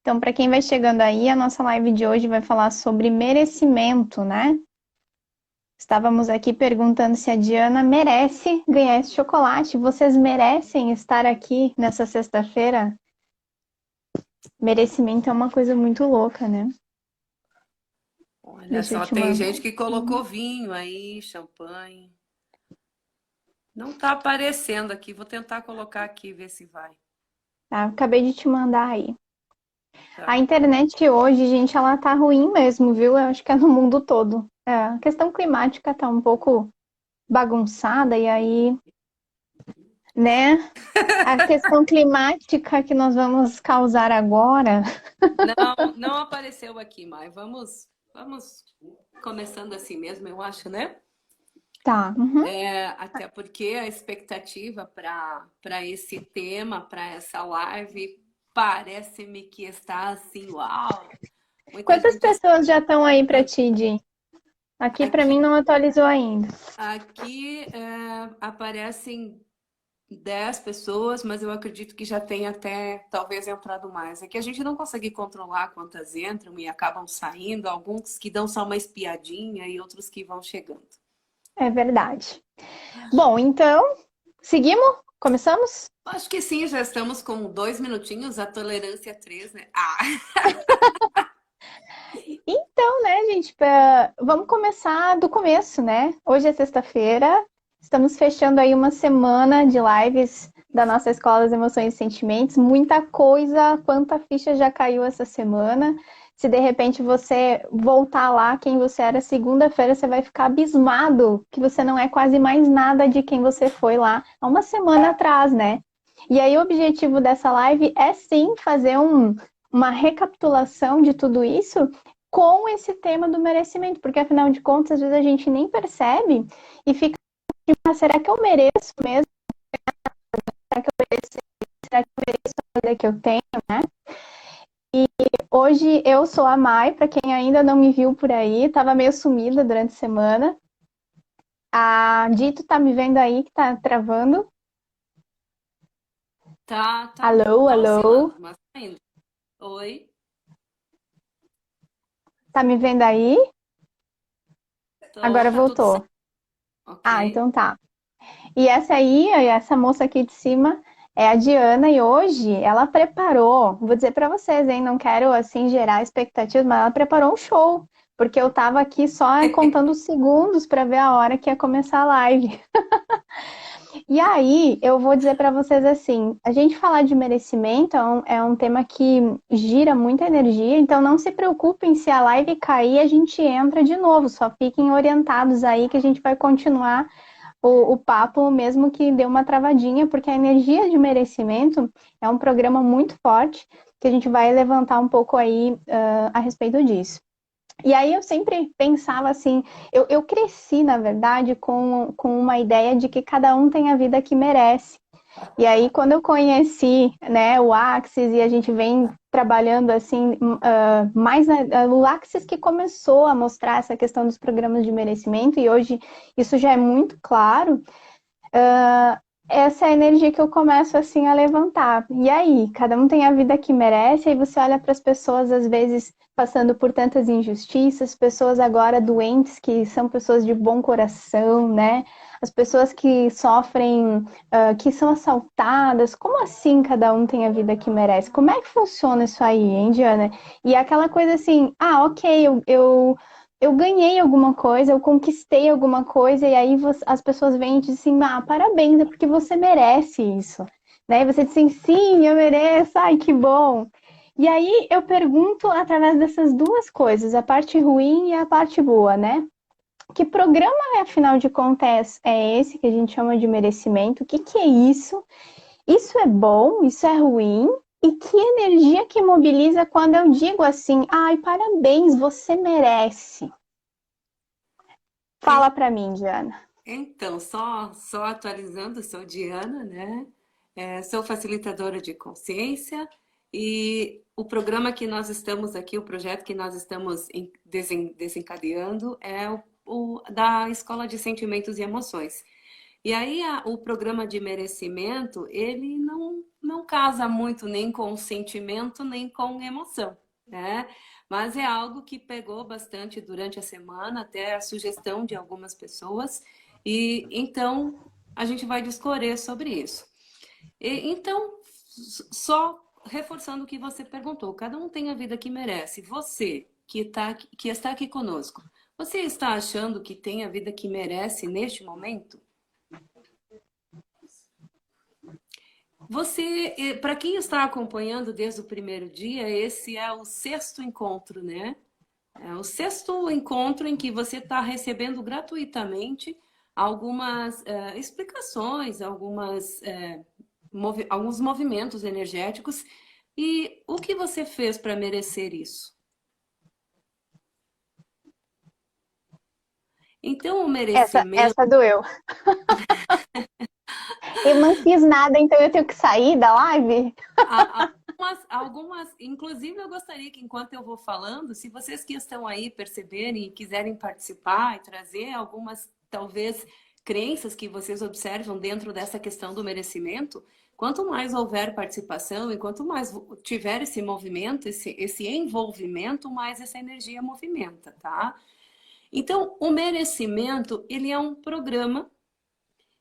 Então, para quem vai chegando aí, a nossa live de hoje vai falar sobre merecimento, né? Estávamos aqui perguntando se a Diana merece ganhar esse chocolate. Vocês merecem estar aqui nessa sexta-feira? Merecimento é uma coisa muito louca, né? Olha Deixa eu só, te tem mandar gente que aqui. colocou vinho aí, champanhe. Não tá aparecendo aqui, vou tentar colocar aqui, ver se vai. Tá, acabei de te mandar aí. A Tá. internet hoje, gente, ela tá ruim mesmo, viu? Eu acho que é no mundo todo. É, a questão climática tá um pouco bagunçada e aí, né? A questão climática que nós vamos causar agora. Não, não apareceu aqui, mas vamos começando assim mesmo, eu acho, né? Tá. Uhum. Até porque a expectativa para esse tema, para essa live, parece-me que está assim, uau! Muita Quantas gente pessoas já estão aí para ti, Di? Aqui para aqui, mim não atualizou ainda. aqui aparecem 10 pessoas, mas eu acredito que já tem até talvez entrado mais. É que a gente não consegue controlar quantas entram e acabam saindo, alguns que dão só uma espiadinha e outros que vão chegando. É verdade. Bom, então, seguimos? Começamos? Acho que sim, já estamos com 2 minutinhos, a tolerância é 3, né? Ah, Então, né, gente, vamos começar do começo, né? Hoje é sexta-feira, estamos fechando aí uma semana de lives da nossa Escola das Emoções e Sentimentos. Muita coisa, quanta ficha já caiu essa semana. Se de repente você voltar lá, quem você era segunda-feira, você vai ficar abismado que você não é quase mais nada de quem você foi lá há uma semana atrás, né? E aí, o objetivo dessa live é sim fazer uma recapitulação de tudo isso com esse tema do merecimento, porque afinal de contas, às vezes a gente nem percebe e fica, ah, será que eu mereço mesmo? Será que eu mereço? Será que eu mereço a vida que eu tenho, né? Hoje eu sou a Mai, para quem ainda não me viu por aí, estava meio sumida durante a semana. A Dito tá me vendo aí que tá travando. Alô, tá alô, oscilando, mas tá indo. Oi, tá me vendo aí? Agora tá tudo certo, voltou. Ah, ok? então tá. E essa aí, essa moça aqui de cima, é a Diana, e hoje ela preparou, vou dizer para vocês, hein, não quero assim gerar expectativas, mas ela preparou um show, porque eu tava aqui só contando os segundos para ver a hora que ia começar a live. E aí, eu vou dizer para vocês assim, a gente falar de merecimento é um tema que gira muita energia, então não se preocupem se a live cair, a gente entra de novo, só fiquem orientados aí que a gente vai continuar o papo, mesmo que dê uma travadinha, porque a energia de merecimento é um programa muito forte que a gente vai levantar um pouco aí a respeito disso. E aí eu sempre pensava assim, eu cresci, na verdade, com uma ideia de que cada um tem a vida que merece. E aí, quando eu conheci, né, o Axis e a gente vem trabalhando assim, o Axis que começou a mostrar essa questão dos programas de merecimento, e hoje isso já é muito claro, essa é a energia que eu começo assim a levantar. E aí, cada um tem a vida que merece, aí você olha para as pessoas às vezes passando por tantas injustiças, pessoas agora doentes que são pessoas de bom coração, né? As pessoas que sofrem, que são assaltadas, como assim cada um tem a vida que merece? Como é que funciona isso aí, hein, Diana? E aquela coisa assim, ah, ok, eu ganhei alguma coisa, eu conquistei alguma coisa, e aí as pessoas vêm e dizem assim, ah, parabéns, é porque você merece isso. Né? E você diz assim, sim, eu mereço, ai, que bom. E aí eu pergunto através dessas duas coisas, a parte ruim e a parte boa, né? Que programa, afinal de contas, é esse que a gente chama de merecimento? O que que é isso? Isso é bom? Isso é ruim? E que energia que mobiliza quando eu digo assim, ai, parabéns, você merece. Fala En- pra mim, Diana. Então, só atualizando, sou Diana, né? Sou facilitadora de consciência e o programa que nós estamos aqui, o projeto que nós estamos desencadeando é o da Escola de Sentimentos e Emoções. E aí o programa de merecimento, ele não casa muito nem com sentimento, nem com emoção, né? Mas é algo que pegou bastante durante a semana, até a sugestão de algumas pessoas. E então a gente vai discorrer sobre isso. Então, só reforçando o que você perguntou, cada um tem a vida que merece. Você que está aqui conosco, você está achando que tem a vida que merece neste momento? Você, para quem está acompanhando desde o primeiro dia, esse é o sexto encontro, né? É o sexto encontro em que você está recebendo gratuitamente algumas explicações, alguns movimentos energéticos. E o que você fez para merecer isso? Então, o merecimento... Essa doeu. Eu não fiz nada, então eu tenho que sair da live? Inclusive eu gostaria que enquanto eu vou falando, se vocês que estão aí perceberem e quiserem participar e trazer algumas, talvez, crenças que vocês observam dentro dessa questão do merecimento, quanto mais houver participação e quanto mais tiver esse movimento, esse envolvimento, mais essa energia movimenta, tá? Então, o merecimento, ele é um programa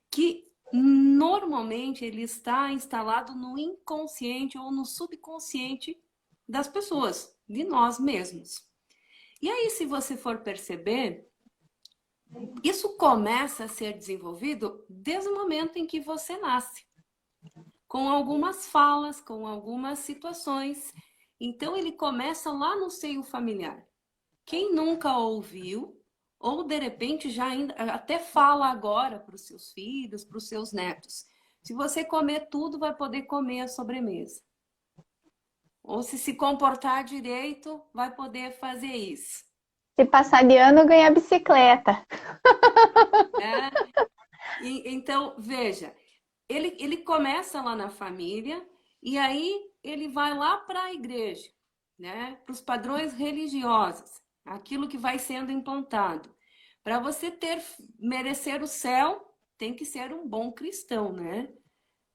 que normalmente ele está instalado no inconsciente ou no subconsciente das pessoas, de nós mesmos. E aí, se você for perceber, isso começa a ser desenvolvido desde o momento em que você nasce, com algumas falas, com algumas situações. Então, ele começa lá no seio familiar. Quem nunca ouviu, ou de repente já ainda, até fala agora para os seus filhos, para os seus netos. Se você comer tudo, vai poder comer a sobremesa. Ou se comportar direito, vai poder fazer isso. Se passar de ano, ganhar bicicleta. Então, veja, ele começa lá na família e aí ele vai lá para a igreja, né? Para os padrões religiosos, aquilo que vai sendo implantado. Para você merecer o céu, tem que ser um bom cristão, né?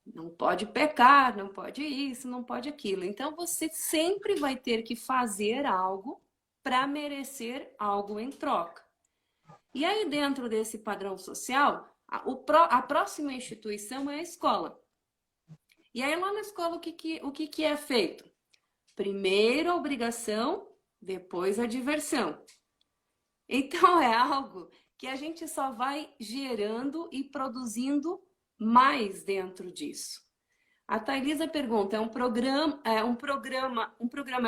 Não pode pecar, não pode isso, não pode aquilo. Então você sempre vai ter que fazer algo para merecer algo em troca. E aí, dentro desse padrão social, a próxima instituição é a escola. E aí, lá na escola, o que é feito? Primeiro a obrigação, depois a diversão. Então, é algo que a gente só vai gerando e produzindo mais dentro disso. A Thailisa pergunta, é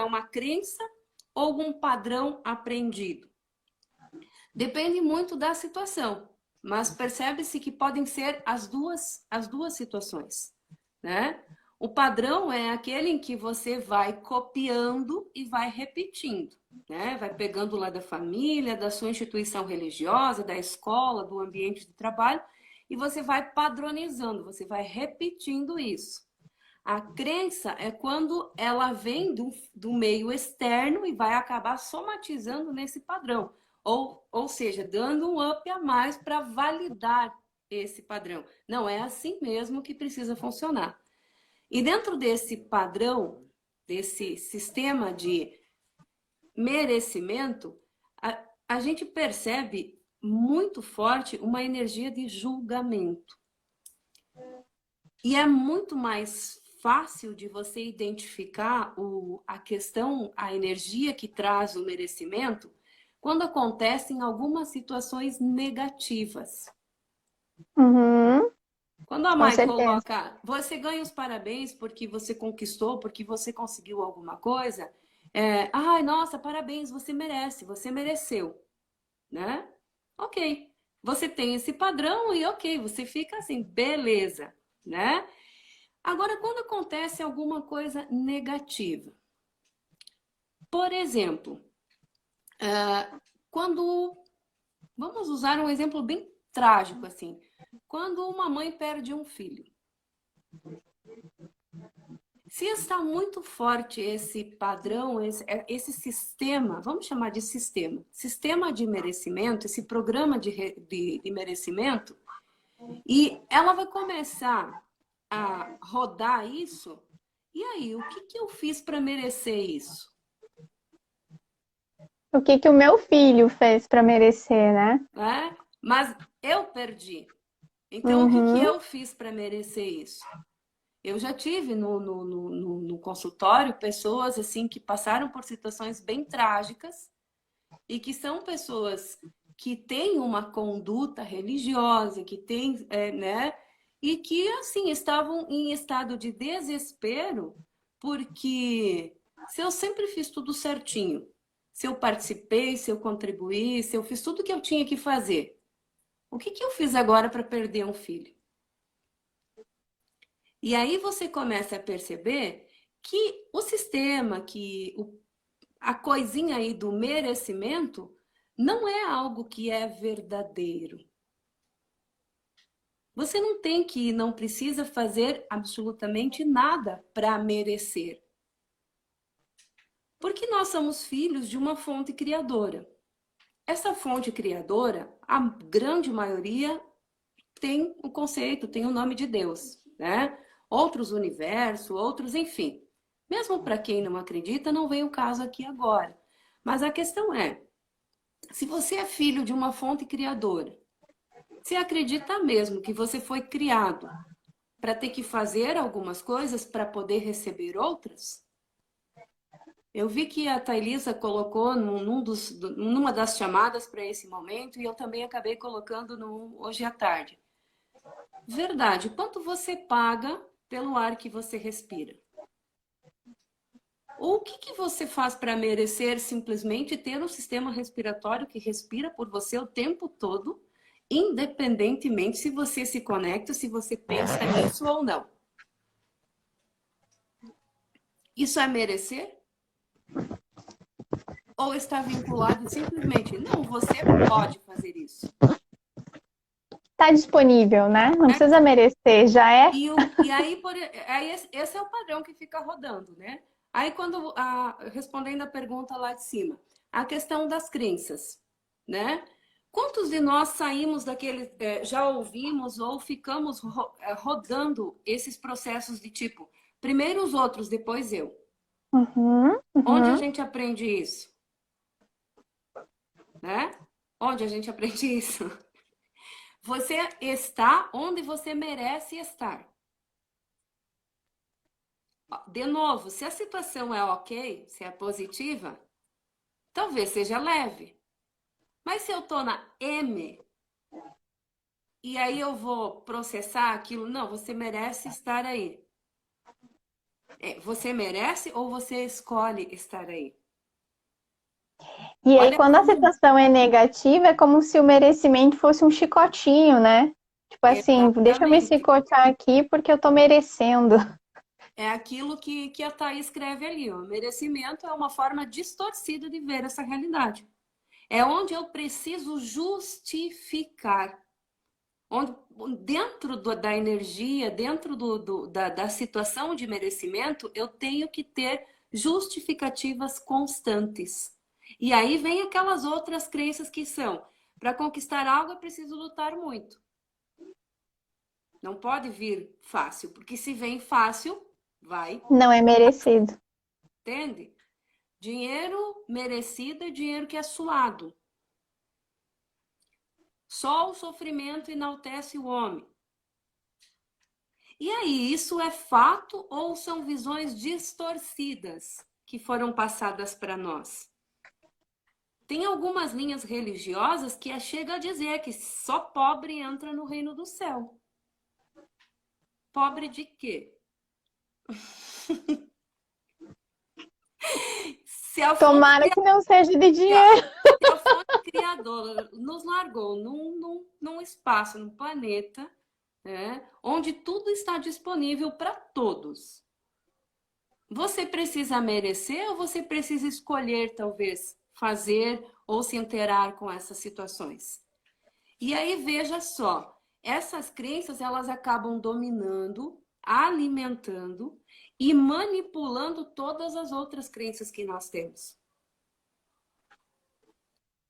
uma crença ou um padrão aprendido? Depende muito da situação, mas percebe-se que podem ser as duas situações, né? O padrão é aquele em que você vai copiando e vai repetindo, né? Vai pegando lá da família, da sua instituição religiosa, da escola, do ambiente de trabalho, e você vai padronizando, você vai repetindo isso. A crença é quando ela vem do meio externo e vai acabar somatizando nesse padrão. Ou seja, dando um up a mais para validar esse padrão. Não, é assim mesmo que precisa funcionar. E dentro desse padrão, desse sistema de merecimento, a gente percebe muito forte uma energia de julgamento. E é muito mais fácil de você identificar a questão, a energia que traz o merecimento, quando acontecem algumas situações negativas. Uhum, Quando a com mãe certeza. coloca, você ganha os parabéns porque você conquistou, porque você conseguiu alguma coisa, ai, nossa, parabéns, você merece, você mereceu, né? Ok, você tem esse padrão e ok, você fica assim, beleza, né? Agora, quando acontece alguma coisa negativa, por exemplo, quando... Vamos usar um exemplo bem trágico, assim. Quando uma mãe perde um filho. Se está muito forte esse padrão, esse sistema, vamos chamar de sistema de merecimento, esse programa de merecimento, E ela vai começar a rodar isso. E aí, o que que eu fiz para merecer isso? O que que o meu filho fez para merecer, né? Né? Mas eu perdi. Então, o que que Uhum. eu fiz para merecer isso? Eu já tive no consultório pessoas assim que passaram por situações bem trágicas e que são pessoas que têm uma conduta religiosa, que têm, né? E que, assim, estavam em estado de desespero porque se eu sempre fiz tudo certinho, se eu participei, se eu contribuí, se eu fiz tudo o que eu tinha que fazer, o que que eu fiz agora para perder um filho? E aí você começa a perceber que o sistema, a coisinha aí do merecimento, não é algo que é verdadeiro. Você não tem que, não precisa fazer absolutamente nada para merecer. Porque nós somos filhos de uma fonte criadora. Essa fonte criadora, a grande maioria tem o conceito, tem o nome de Deus, né? Outros universos, outros, enfim. Mesmo para quem não acredita, não vem o caso aqui agora. Mas a questão é, se você é filho de uma fonte criadora, você acredita mesmo que você foi criado para ter que fazer algumas coisas para poder receber outras? Eu vi que a Thailisa colocou numa das chamadas para esse momento e eu também acabei colocando hoje à tarde. Verdade. Quanto você paga pelo ar que você respira? Ou o que que você faz para merecer simplesmente ter um sistema respiratório que respira por você o tempo todo, independentemente se você se conecta, se você pensa nisso ou não? Isso é merecer? Ou está vinculado simplesmente, não, você pode fazer isso? Tá disponível, né? Não É. precisa merecer, já é. Aí esse é o padrão que fica rodando, né? Aí, respondendo a pergunta lá de cima, a questão das crenças, né? Quantos de nós saímos daquele, já ouvimos ou ficamos rodando esses processos de tipo, primeiro os outros, depois eu? Uhum, Onde a uhum. gente aprende isso, né? Onde a gente aprende isso? Você está onde você merece estar. De novo, se a situação é ok, se é positiva, talvez seja leve. Mas se eu tô na M e aí eu vou processar aquilo, não, você merece estar aí. Você merece ou você escolhe estar aí? E aí, Olha quando a como situação é negativa, é como se o merecimento fosse um chicotinho, né? Tipo assim, deixa eu me exatamente. chicotear aqui porque eu tô merecendo. É aquilo que a Thaís escreve ali. Ó. Merecimento é uma forma distorcida de ver essa realidade. É onde eu preciso justificar. Onde, dentro da energia, dentro da situação de merecimento, eu tenho que ter justificativas constantes. E aí vem aquelas outras crenças que são: para conquistar algo é preciso lutar muito. Não pode vir fácil, porque se vem fácil, vai, Não é merecido. entende? Dinheiro merecido é dinheiro que é suado. Só o sofrimento enaltece o homem. E aí, isso é fato ou são visões distorcidas que foram passadas para nós? Tem algumas linhas religiosas que chega a dizer que só pobre entra no reino do céu. Pobre de quê? Se a fonte, Tomara que não seja de dinheiro. se a fonte criadora nos largou num espaço, num planeta, né, onde tudo está disponível para todos. Você precisa merecer ou você precisa escolher, talvez, fazer ou se interar com essas situações? E aí, veja só, essas crenças, elas acabam dominando, alimentando e manipulando todas as outras crenças que nós temos.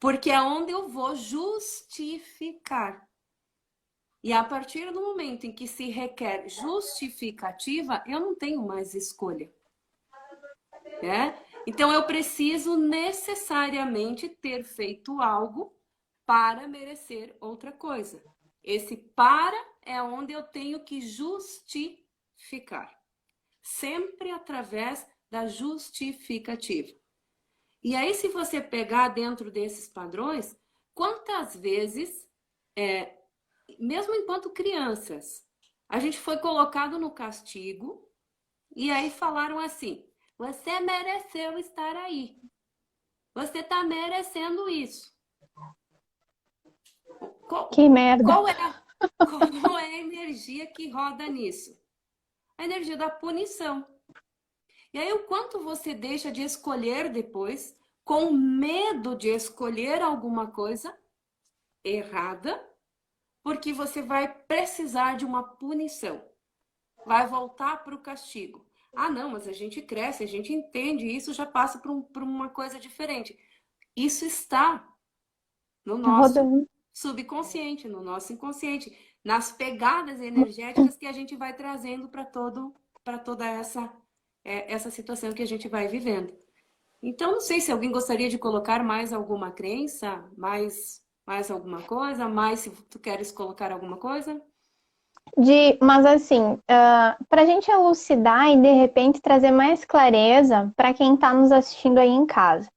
Porque é onde eu vou justificar. E a partir do momento em que se requer justificativa, eu não tenho mais escolha. Né? Então, eu preciso necessariamente ter feito algo para merecer outra coisa. Esse para é onde eu tenho que justificar. Sempre através da justificativa. E aí, se você pegar dentro desses padrões, quantas vezes, mesmo enquanto crianças, a gente foi colocado no castigo e aí falaram assim: você mereceu estar aí. Você está merecendo isso. Que merda. Qual é a energia que roda nisso? A energia da punição. E aí, o quanto você deixa de escolher depois, com medo de escolher alguma coisa errada, porque você vai precisar de uma punição. Vai voltar para o castigo. Ah, não, mas a gente cresce, a gente entende, isso já passa por uma coisa diferente. Isso está no nosso Rodando. subconsciente, no nosso inconsciente, nas pegadas energéticas que a gente vai trazendo para toda essa situação que a gente vai vivendo. Então, não sei se alguém gostaria de colocar mais alguma crença, mais alguma coisa, mais se tu queres colocar alguma coisa. Mas assim, para a gente elucidar e de repente trazer mais clareza para quem está nos assistindo aí em casa.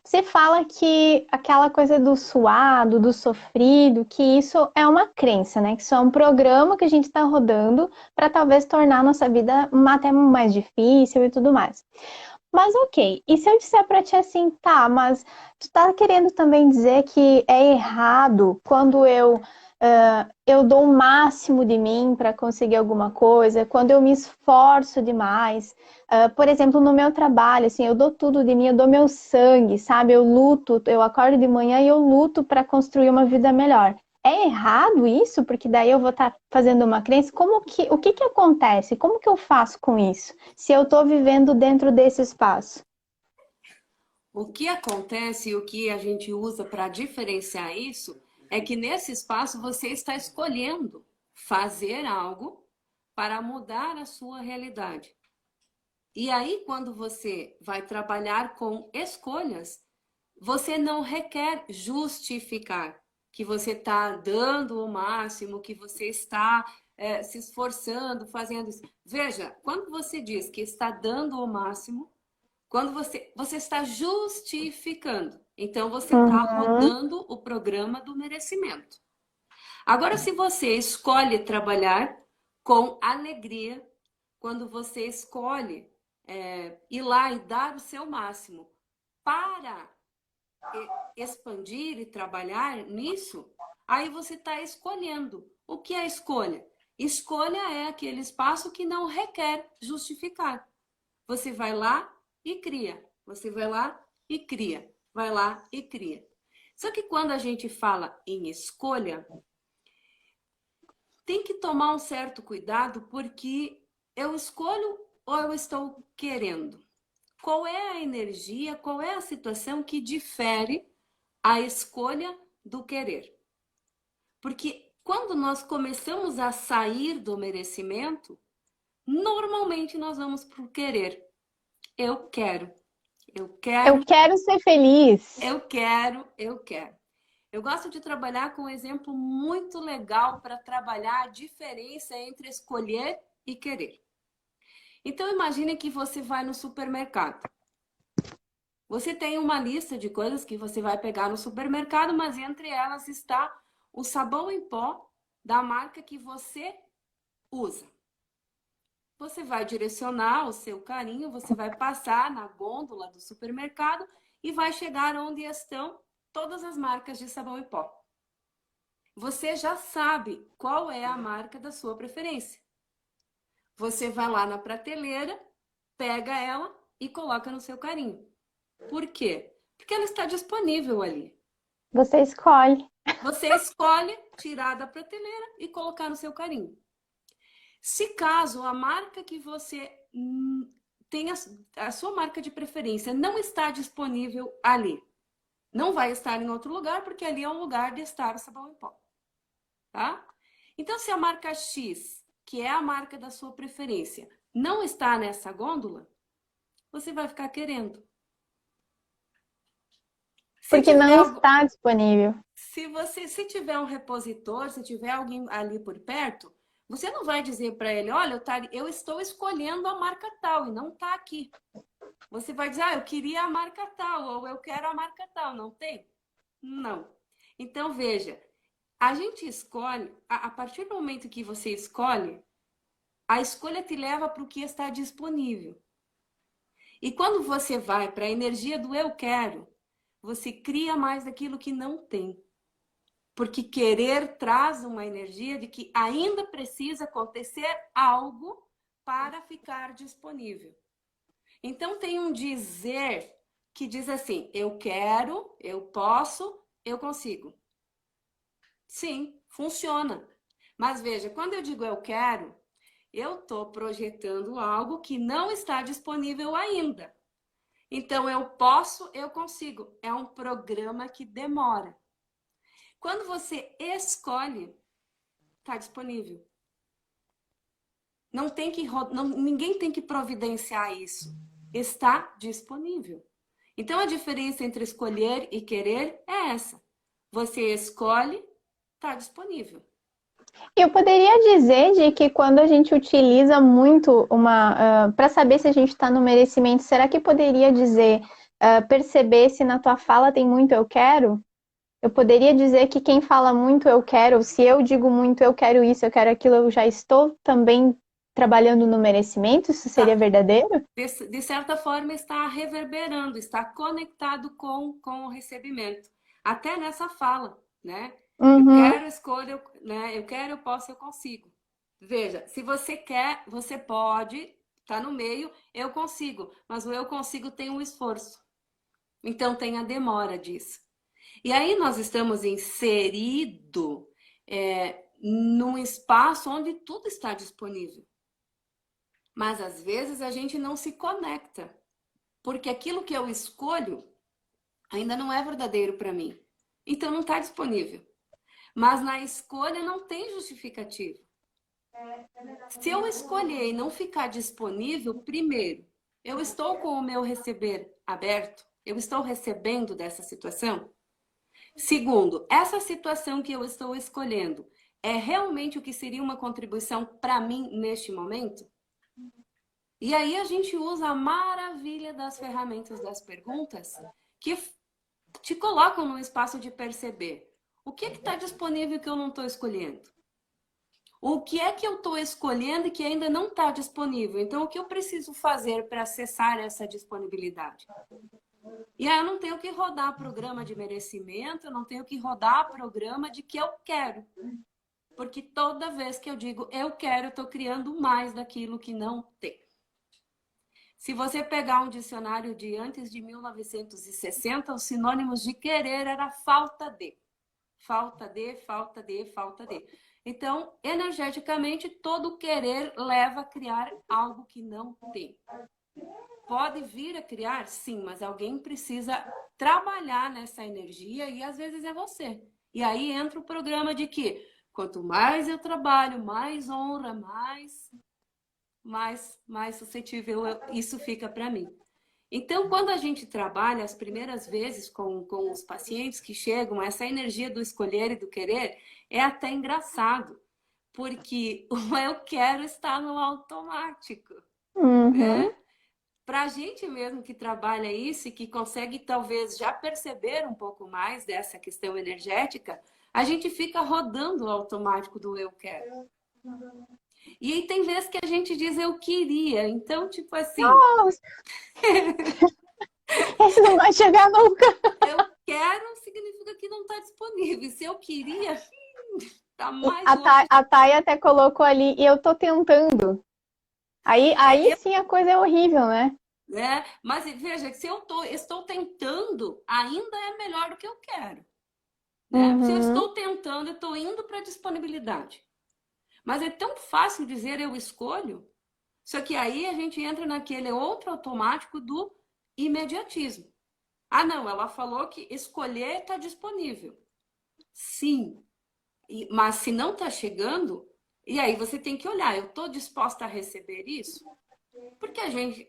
Você fala que aquela coisa do suado, do sofrido, que isso é uma crença, né? Que isso é um programa que a gente está rodando para talvez tornar a nossa vida até mais difícil e tudo mais. Mas ok, e se eu disser para ti assim, tá, mas tu tá querendo também dizer que é errado quando eu dou o máximo de mim para conseguir alguma coisa, quando eu me esforço demais. Por exemplo, no meu trabalho, assim, eu dou tudo de mim, eu dou meu sangue, sabe? Eu luto, eu acordo de manhã e eu luto para construir uma vida melhor. É errado isso? Porque daí eu vou estar fazendo uma crença. O que acontece? Como que eu faço com isso? Se eu estou vivendo dentro desse espaço? O que acontece e o que a gente usa para diferenciar isso é que nesse espaço você está escolhendo fazer algo para mudar a sua realidade. E aí, quando você vai trabalhar com escolhas, você não requer justificar que você está dando o máximo, que você está se esforçando, fazendo isso. Veja, quando você diz que está dando o máximo, quando você está justificando. Então, você está rodando o programa do merecimento. Agora, se você escolhe trabalhar com alegria, quando você escolhe ir lá e dar o seu máximo para expandir e trabalhar nisso, aí você está escolhendo. O que é escolha? Escolha é aquele espaço que não requer justificar. Você vai lá e cria. Você vai lá e cria. Vai lá e cria. Só que quando a gente fala em escolha, tem que tomar um certo cuidado, porque eu escolho ou eu estou querendo? Qual é a energia, qual é a situação que difere a escolha do querer? Porque quando nós começamos a sair do merecimento, normalmente nós vamos para o querer. Eu quero. Eu Eu quero, quero ser feliz. eu quero, eu quero. Eu gosto de trabalhar com um exemplo muito legal para trabalhar a diferença entre escolher e querer. Então, imagine que você vai no supermercado. Você tem uma lista de coisas que você vai pegar no supermercado, mas entre elas está o sabão em pó da marca que você usa. Você vai direcionar o seu carinho, você vai passar na gôndola do supermercado e vai chegar onde estão todas as marcas de sabão em pó. Você já sabe qual é a marca da sua preferência. Você vai lá na prateleira, pega ela e coloca no seu carinho. Por quê? Porque ela está disponível ali. Você escolhe. Você escolhe tirar da prateleira e colocar no seu carinho. Se caso a marca que você tem a sua marca de preferência não está disponível ali, não vai estar em outro lugar, porque ali é um lugar de estar o sabão em pó. Tá? Então, se a marca X, que é a marca da sua preferência, não está nessa gôndola, você vai ficar querendo. Se Porque tiver não algo, está disponível. se tiver um repositor, se tiver alguém ali por perto, você não vai dizer para ele, olha, eu estou escolhendo a marca tal e não está aqui. Você vai dizer, eu queria a marca tal, ou eu quero a marca tal. Não tem? Não. Então, veja, a gente escolhe, a partir do momento que você escolhe, a escolha te leva para o que está disponível. E quando você vai para a energia do eu quero, você cria mais daquilo que não tem. Porque querer traz uma energia de que ainda precisa acontecer algo para ficar disponível. Então tem um dizer que diz assim, eu quero, eu posso, eu consigo. Sim, funciona. Mas veja, quando eu digo eu quero, eu estou projetando algo que não está disponível ainda. Então eu posso, eu consigo. É um programa que demora. Quando você escolhe, está disponível. Não tem que ninguém tem que providenciar isso. Está disponível. Então a diferença entre escolher e querer é essa. Você escolhe, está disponível. Eu poderia dizer de que quando a gente utiliza muito para saber se a gente está no merecimento, será que poderia dizer, perceber se na tua fala tem muito eu quero? Eu poderia dizer que quem fala muito eu quero, se eu digo muito eu quero isso, eu quero aquilo, eu já estou também trabalhando no merecimento? Isso seria Tá. verdadeiro? De certa forma, está reverberando, está conectado com o recebimento. Até nessa fala, né? Eu Uhum. quero, escolho, né? Eu quero, eu posso, eu consigo. Veja, se você quer, você pode, tá no meio, eu consigo. Mas o eu consigo tem um esforço. Então tem a demora disso. E aí nós estamos inserido num espaço onde tudo está disponível. Mas às vezes a gente não se conecta, porque aquilo que eu escolho ainda não é verdadeiro para mim. Então não está disponível. Mas na escolha não tem justificativa. Se eu escolher e não ficar disponível, primeiro, eu estou com o meu receber aberto? Eu estou recebendo dessa situação? Segundo, essa situação que eu estou escolhendo é realmente o que seria uma contribuição para mim neste momento? E aí a gente usa a maravilha das ferramentas das perguntas que te colocam no espaço de perceber o que está disponível que eu não estou escolhendo. O que é que eu estou escolhendo e que ainda não está disponível? Então, o que eu preciso fazer para acessar essa disponibilidade? E aí eu não tenho que rodar programa de merecimento, eu não tenho que rodar programa de que eu quero. Porque toda vez que eu digo eu quero, eu estou criando mais daquilo que não tem. Se você pegar um dicionário de antes de 1960, os sinônimos de querer era falta de. Falta de, falta de, falta de. Então, energeticamente, todo querer leva a criar algo que não tem. Pode vir a criar? Sim, mas alguém precisa trabalhar nessa energia e às vezes é você. E aí entra o programa de que quanto mais eu trabalho, mais honra, mais suscetível isso fica para mim. Então, quando a gente trabalha as primeiras vezes com os pacientes que chegam, essa energia do escolher e do querer é até engraçado, porque o eu quero está no automático, Uhum. né? Para a gente mesmo que trabalha isso e que consegue talvez já perceber um pouco mais dessa questão energética, a gente fica rodando o automático do eu quero. E aí tem vezes que a gente diz eu queria. Então, tipo assim, Nossa, esse não vai chegar nunca. eu quero significa que não está disponível. Se eu queria, tá E mais longe. A Thay até colocou ali, e eu tô tentando. Aí sim a coisa é horrível, né? Né? Mas veja, se estou tentando, ainda é melhor do que eu quero. Né? Se eu Uhum. estou tentando, eu estou indo para a disponibilidade. Mas é tão fácil dizer eu escolho, só que aí a gente entra naquele outro automático do imediatismo. Ah, não, ela falou que escolher está disponível. Sim, Mas se não está chegando, e aí você tem que olhar, eu estou disposta a receber isso? Porque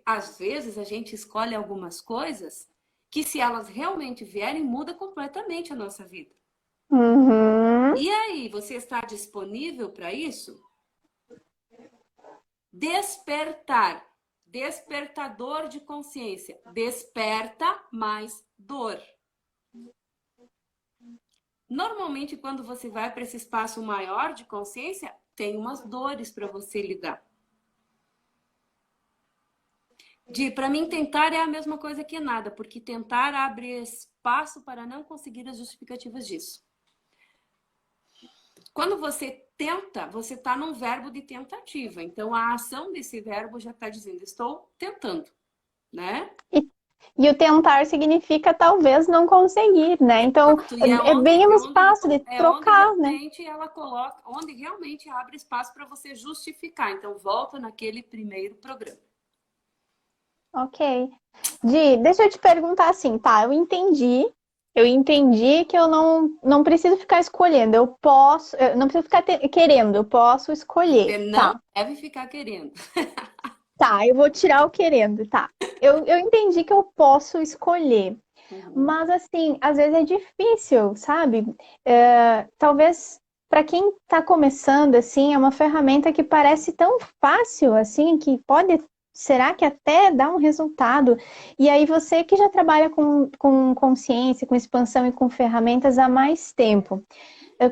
às vezes, a gente escolhe algumas coisas que, se elas realmente vierem, muda completamente a nossa vida. Uhum. E aí, você está disponível para isso? Despertar. Despertador de consciência. Desperta mais dor. Normalmente, quando você vai para esse espaço maior de consciência, tem umas dores para você lidar. Para mim, tentar é a mesma coisa que nada, porque tentar abre espaço para não conseguir as justificativas disso. Quando você tenta, você está num verbo de tentativa. Então, a ação desse verbo já está dizendo, estou tentando, né? E o tentar significa talvez não conseguir, né? Então, Exato. E é bem um espaço de é onde trocar, né? realmente ela coloca, onde realmente abre espaço para você justificar. Então, volta naquele primeiro programa. Ok. Di, deixa eu te perguntar assim, tá? Eu entendi que eu não preciso ficar escolhendo, eu não preciso ficar querendo, eu posso Você escolher, não tá? deve ficar querendo. Tá, eu vou tirar o querendo, tá? Eu entendi que eu posso escolher, Uhum. mas assim, às vezes é difícil, sabe? Talvez para quem está começando, assim, é uma ferramenta que parece tão fácil, assim, que pode, será que até dá um resultado? E aí você que já trabalha com consciência, com expansão e com ferramentas há mais tempo,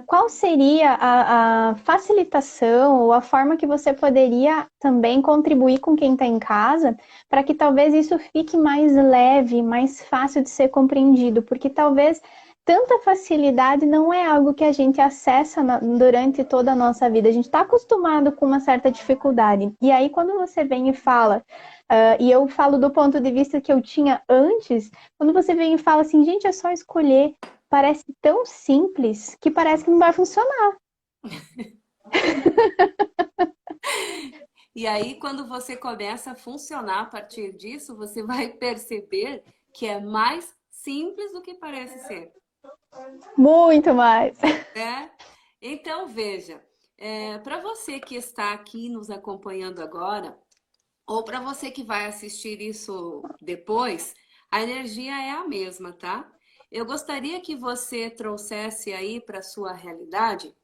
qual seria a facilitação ou a forma que você poderia também contribuir com quem está em casa para que talvez isso fique mais leve, mais fácil de ser compreendido? Porque talvez tanta facilidade não é algo que a gente acessa durante toda a nossa vida. A gente está acostumado com uma certa dificuldade. E aí, quando você vem e fala, e eu falo do ponto de vista que eu tinha antes, quando você vem e fala assim, gente, é só escolher. Parece tão simples que parece que não vai funcionar. E aí, quando você começa a funcionar a partir disso, você vai perceber que é mais simples do que parece ser, Muito mais. né? Então, veja, para você que está aqui nos acompanhando agora, ou para você que vai assistir isso depois, a energia é a mesma, tá? Eu gostaria que você trouxesse aí para a sua realidade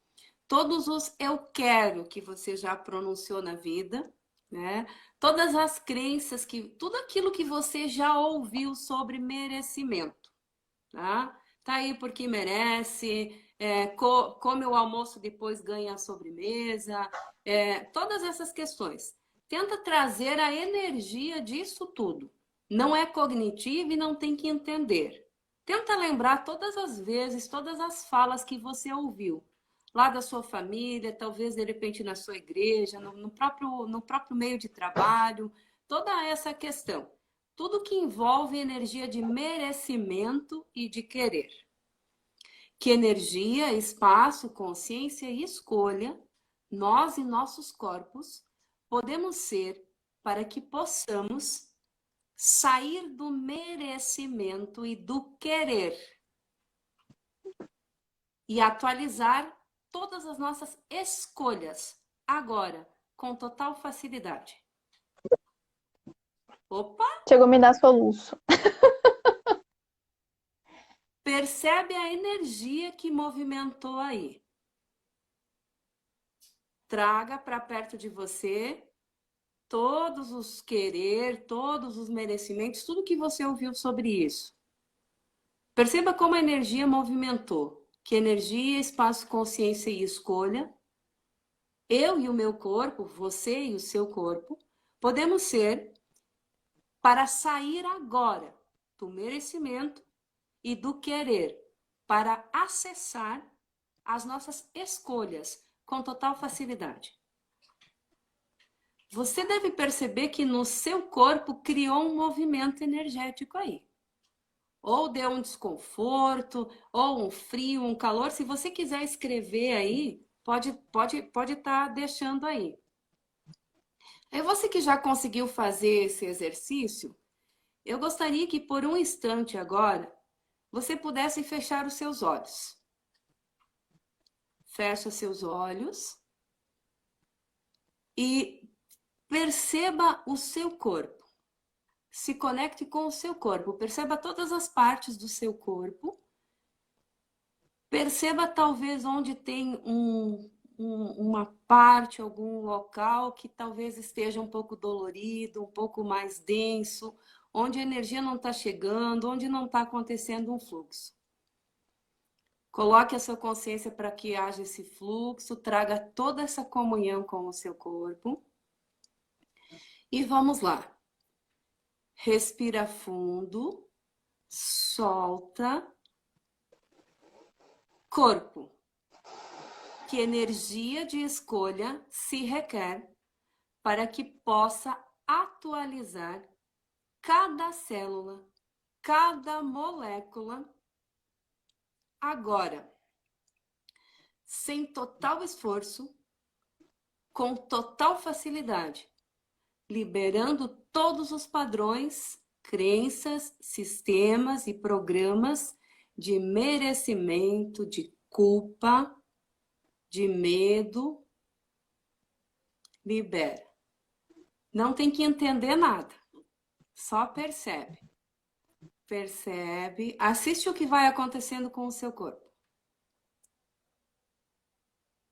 todos os eu quero que você já pronunciou na vida, né? Todas as crenças tudo aquilo que você já ouviu sobre merecimento, tá? Tá aí porque merece, come o almoço depois ganha a sobremesa, todas essas questões. Tenta trazer a energia disso tudo. Não é cognitivo e não tem que entender. Tenta lembrar todas as vezes, todas as falas que você ouviu lá da sua família, talvez de repente na sua igreja, no próprio meio de trabalho, toda essa questão. Tudo que envolve energia de merecimento e de querer. Que energia, espaço, consciência e escolha, nós e nossos corpos podemos ser para que possamos sair do merecimento e do querer e atualizar todas as nossas escolhas agora, com total facilidade. Opa! Chegou a me dar soluço. Percebe a energia que movimentou aí. Traga para perto de você todos os querer, todos os merecimentos, tudo que você ouviu sobre isso. Perceba como a energia movimentou. Que energia, espaço, consciência e escolha, eu e o meu corpo, você e o seu corpo, podemos ser para sair agora do merecimento e do querer, para acessar as nossas escolhas com total facilidade. Você deve perceber que no seu corpo criou um movimento energético aí. Ou deu um desconforto, ou um frio, um calor. Se você quiser escrever aí, pode estar deixando aí. Aí você que já conseguiu fazer esse exercício, eu gostaria que por um instante agora você pudesse fechar os seus olhos. Fecha seus olhos e perceba o seu corpo. Se conecte com o seu corpo. Perceba todas as partes do seu corpo. Perceba talvez onde tem uma parte, algum local que talvez esteja um pouco dolorido, um pouco mais denso, onde a energia não está chegando, onde não está acontecendo um fluxo. Coloque a sua consciência para que haja esse fluxo, traga toda essa comunhão com o seu corpo. E vamos lá. Respira fundo, solta. Corpo. Que energia de escolha se requer para que possa atualizar cada célula, cada molécula, agora, sem total esforço, com total facilidade, liberando todos os padrões, crenças, sistemas e programas de merecimento, de culpa, de medo. Libera. Não tem que entender nada. Só percebe. Percebe. Assiste o que vai acontecendo com o seu corpo.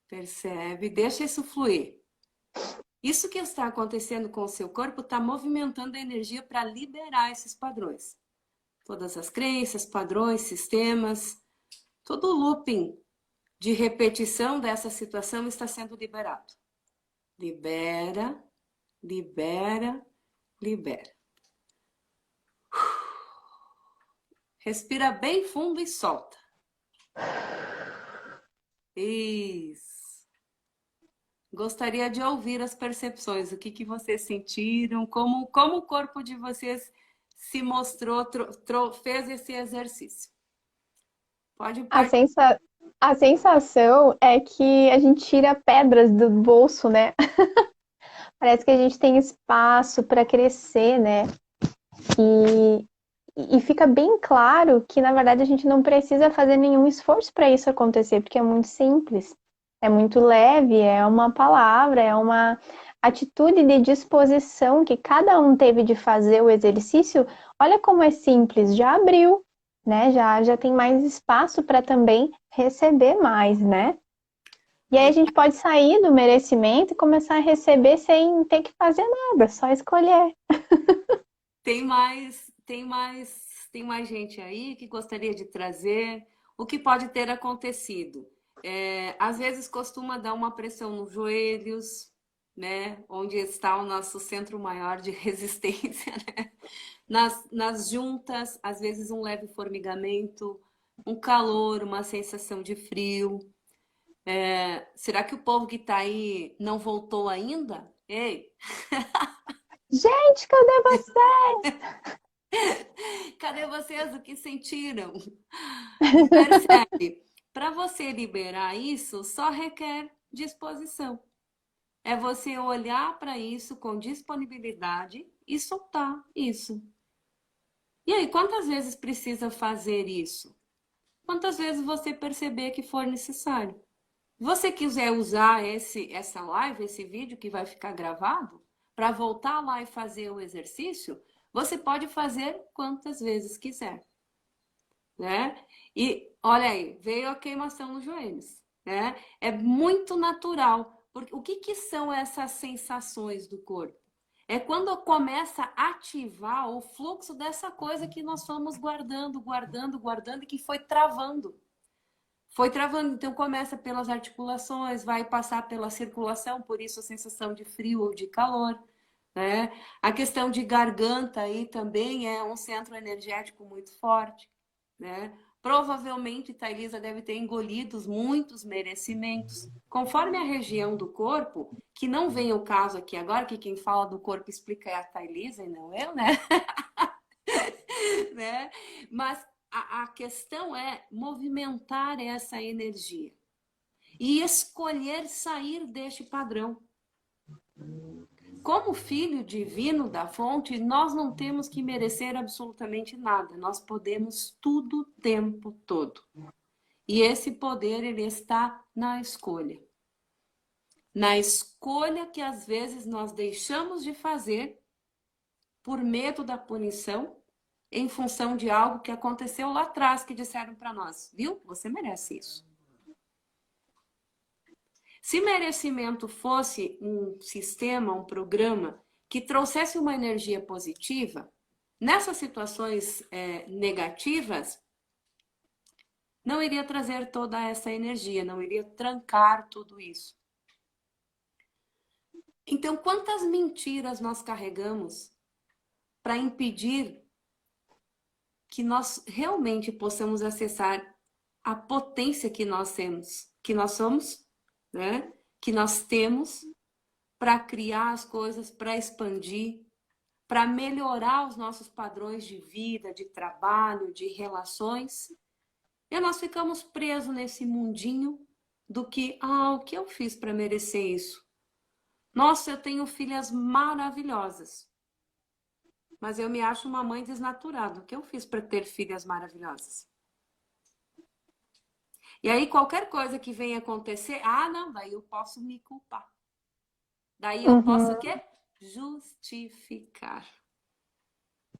Percebe. Deixa isso fluir. Isso que está acontecendo com o seu corpo está movimentando a energia para liberar esses padrões. Todas as crenças, padrões, sistemas, todo o looping de repetição dessa situação está sendo liberado. Libera, libera, libera. Respira bem fundo e solta. Isso. Gostaria de ouvir as percepções, o que vocês sentiram, como o corpo de vocês se mostrou, fez esse exercício. Pode participar. A sensação é que a gente tira pedras do bolso, né? Parece que a gente tem espaço para crescer, né? E fica bem claro que, na verdade, a gente não precisa fazer nenhum esforço para isso acontecer, porque é muito simples, é muito leve, é uma palavra, é uma atitude de disposição que cada um teve de fazer o exercício. Olha como é simples, já abriu, né? Já tem mais espaço para também receber mais, né? E aí a gente pode sair do merecimento e começar a receber sem ter que fazer nada, só escolher. Tem mais gente aí que gostaria de trazer o que pode ter acontecido. Às vezes costuma dar uma pressão nos joelhos, né? Onde está o nosso centro maior de resistência, né? Nas juntas, às vezes um leve formigamento, um calor, uma sensação de frio. Será que o povo que está aí não voltou ainda? Ei! Gente, cadê vocês? Cadê vocês? O que sentiram? Percebe? Para você liberar isso, só requer disposição. É você olhar para isso com disponibilidade e soltar isso. E aí, quantas vezes precisa fazer isso? Quantas vezes você perceber que for necessário? Se você quiser usar essa live, esse vídeo que vai ficar gravado, para voltar lá e fazer o exercício, você pode fazer quantas vezes quiser, né? E olha aí, veio a queimação nos joelhos, né? É muito natural, porque o que são essas sensações do corpo? É quando começa a ativar o fluxo dessa coisa que nós fomos guardando e que foi travando. Foi travando, então começa pelas articulações, vai passar pela circulação, por isso a sensação de frio ou de calor, né? A questão de garganta aí também é um centro energético muito forte, né? Provavelmente Thailisa deve ter engolido muitos merecimentos, conforme a região do corpo, que não vem o caso aqui agora, que quem fala do corpo explica é a Thailisa e não eu, né? né? Mas a questão é movimentar essa energia e escolher sair deste padrão. Como filho divino da fonte, nós não temos que merecer absolutamente nada. Nós podemos tudo o tempo todo. E esse poder, ele está na escolha. Na escolha que às vezes nós deixamos de fazer por medo da punição, em função de algo que aconteceu lá atrás, que disseram para nós, viu? Você merece isso. Se merecimento fosse um sistema, um programa que trouxesse uma energia positiva, nessas situações negativas, não iria trazer toda essa energia, não iria trancar tudo isso. Então, quantas mentiras nós carregamos para impedir que nós realmente possamos acessar a potência que nós temos, que nós somos, né? Que nós temos para criar as coisas, para expandir, para melhorar os nossos padrões de vida, de trabalho, de relações. E nós ficamos presos nesse mundinho do que, o que eu fiz para merecer isso? Nossa, eu tenho filhas maravilhosas, mas eu me acho uma mãe desnaturada. O que eu fiz para ter filhas maravilhosas? E aí, qualquer coisa que venha acontecer, não, daí eu posso me culpar. Daí eu posso o quê? Justificar.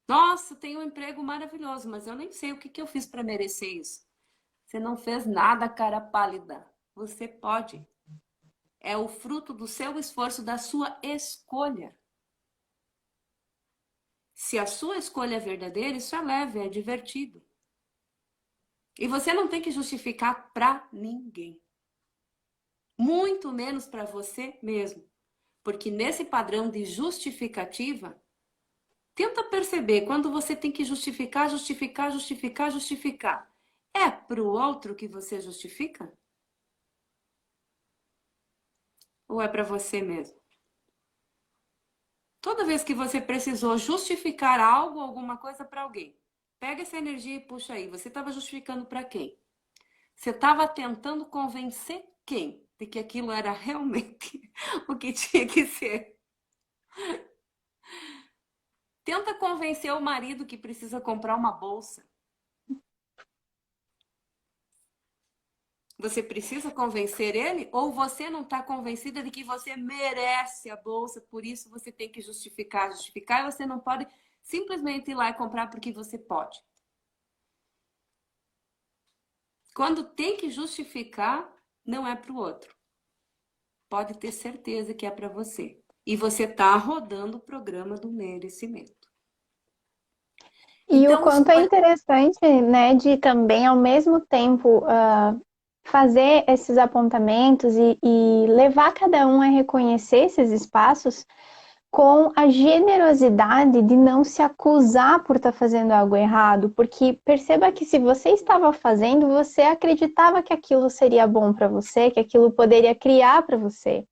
Nossa, tenho um emprego maravilhoso, mas eu nem sei o que eu fiz para merecer isso. Você não fez nada, cara pálida. Você pode. É o fruto do seu esforço, da sua escolha. Se a sua escolha é verdadeira, isso é leve, é divertido. E você não tem que justificar para ninguém. Muito menos para você mesmo. Porque nesse padrão de justificativa, tenta perceber quando você tem que justificar, justificar, justificar, justificar. É para o outro que você justifica? Ou é para você mesmo? Toda vez que você precisou justificar algo, alguma coisa para alguém, pega essa energia e puxa aí. Você estava justificando para quem? Você estava tentando convencer quem de que aquilo era realmente o que tinha que ser? Tenta convencer o marido que precisa comprar uma bolsa. Você precisa convencer ele? Ou você não está convencida de que você merece a bolsa, por isso você tem que justificar, justificar, e você não pode simplesmente ir lá e comprar porque você pode. Quando tem que justificar, não é para o outro. Pode ter certeza que é para você. E você está rodando o programa do merecimento. E o quanto é interessante, né, de também, ao mesmo tempo, fazer esses apontamentos e levar cada um a reconhecer esses espaços com a generosidade de não se acusar por estar fazendo algo errado, porque perceba que se você estava fazendo, você acreditava que aquilo seria bom para você, que aquilo poderia criar para você.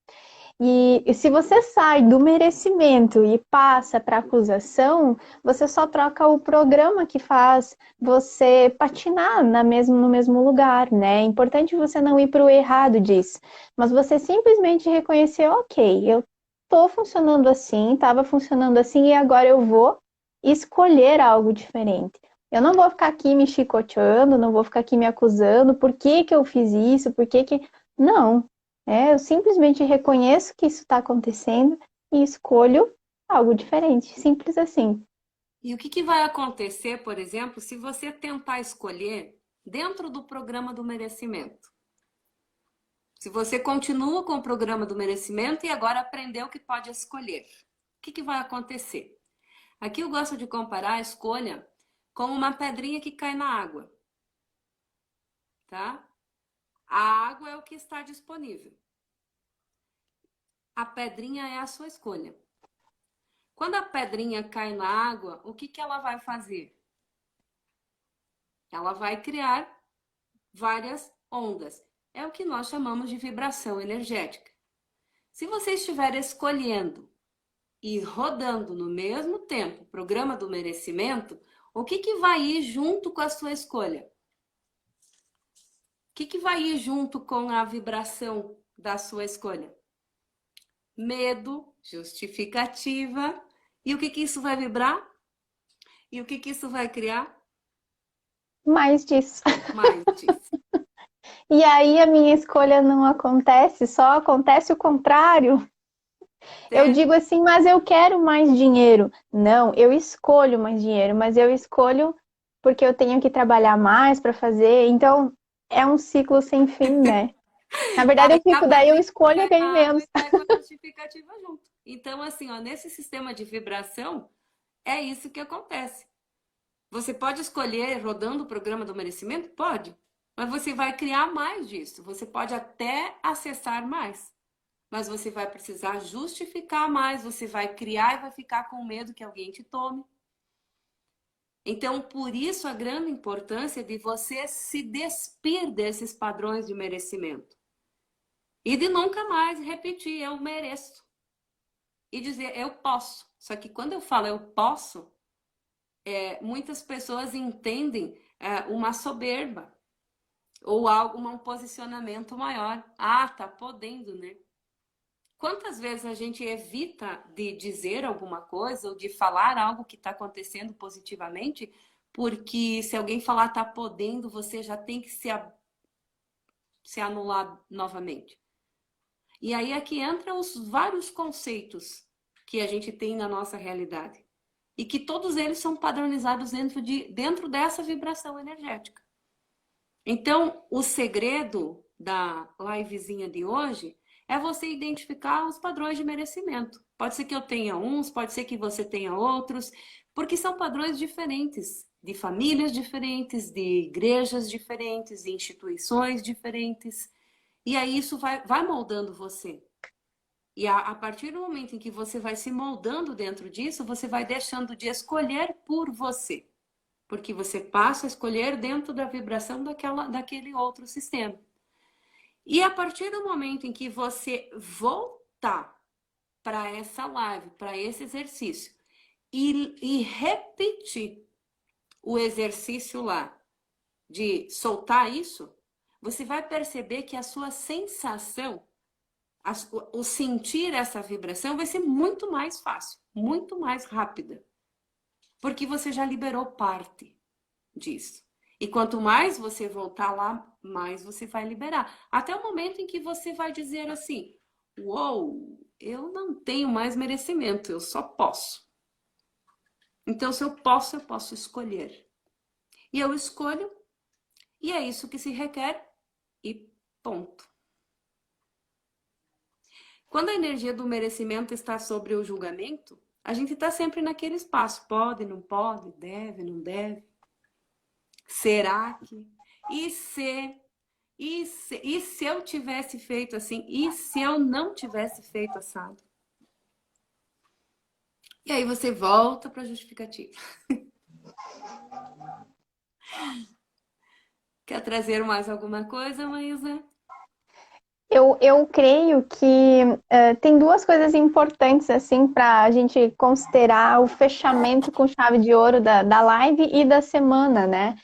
E se você sai do merecimento e passa para acusação, você só troca o programa que faz você patinar no mesmo lugar, né? É importante você não ir para o errado disso, mas você simplesmente reconhecer, ok, eu estou funcionando assim, estava funcionando assim e agora eu vou escolher algo diferente. Eu não vou ficar aqui me chicoteando, não vou ficar aqui me acusando, por que que eu fiz isso, por que que... Não, eu simplesmente reconheço que isso está acontecendo e escolho algo diferente, simples assim. E o que vai acontecer, por exemplo, se você tentar escolher dentro do programa do merecimento? Se você continua com o programa do merecimento e agora aprendeu que pode escolher, o que vai acontecer? Aqui eu gosto de comparar a escolha com uma pedrinha que cai na água, tá? A água é o que está disponível. A pedrinha é a sua escolha. Quando a pedrinha cai na água, o que ela vai fazer? Ela vai criar várias ondas. É o que nós chamamos de vibração energética. Se você estiver escolhendo e rodando no mesmo tempo o programa do merecimento, o que vai ir junto com a sua escolha? O que vai ir junto com a vibração da sua escolha? Medo, justificativa. E o que isso vai vibrar? E o que isso vai criar? Mais disso. Mais disso. E aí a minha escolha não acontece, só acontece o contrário. Eu Sério? digo assim, mas eu quero mais dinheiro. Não, eu escolho mais dinheiro, mas eu escolho porque eu tenho que trabalhar mais para fazer. Então, é um ciclo sem fim, né? Na verdade, eu Aí a fico, daí eu partir escolho e ganho errado menos. e sai com a justificativa junto. Então, assim, ó, nesse sistema de vibração, é isso que acontece. Você pode escolher rodando o programa do merecimento? Pode. Mas você vai criar mais disso. Você pode até acessar mais. Mas você vai precisar justificar mais. Você vai criar e vai ficar com medo que alguém te tome. Então, por isso, a grande importância de você se despir desses padrões de merecimento. E de nunca mais repetir, eu mereço. E dizer, eu posso. Só que quando eu falo eu posso, muitas pessoas entendem uma soberba ou algo, um posicionamento maior. Ah, tá podendo, né? Quantas vezes a gente evita de dizer alguma coisa ou de falar algo que está acontecendo positivamente, porque se alguém falar tá podendo, você já tem que se anular novamente. E aí é que entram os vários conceitos que a gente tem na nossa realidade. E que todos eles são padronizados dentro dessa vibração energética. Então, o segredo da livezinha de hoje é você identificar os padrões de merecimento. Pode ser que eu tenha uns, pode ser que você tenha outros, porque são padrões diferentes, de famílias diferentes, de igrejas diferentes, de instituições diferentes. E aí isso vai moldando você. E a partir do momento em que você vai se moldando dentro disso, você vai deixando de escolher por você. Porque você passa a escolher dentro da vibração daquele outro sistema. E a partir do momento em que você voltar para essa live, para esse exercício, e repetir o exercício lá de soltar isso, você vai perceber que a sua sensação, o sentir essa vibração vai ser muito mais fácil, muito mais rápida. Porque você já liberou parte disso. E quanto mais você voltar lá, mais você vai liberar. Até o momento em que você vai dizer assim: uou, eu não tenho mais merecimento, eu só posso. Então, se eu posso escolher. E eu escolho, e é isso que se requer, e ponto. Quando a energia do merecimento está sobre o julgamento, a gente está sempre naquele espaço: pode, não pode, deve, não deve. Será que? E se? E se eu tivesse feito assim? E se eu não tivesse feito assado? E aí você volta para a justificativa. Quer trazer mais alguma coisa, Maísa? Eu creio que tem duas coisas importantes assim para a gente considerar o fechamento com chave de ouro da live e da semana, né?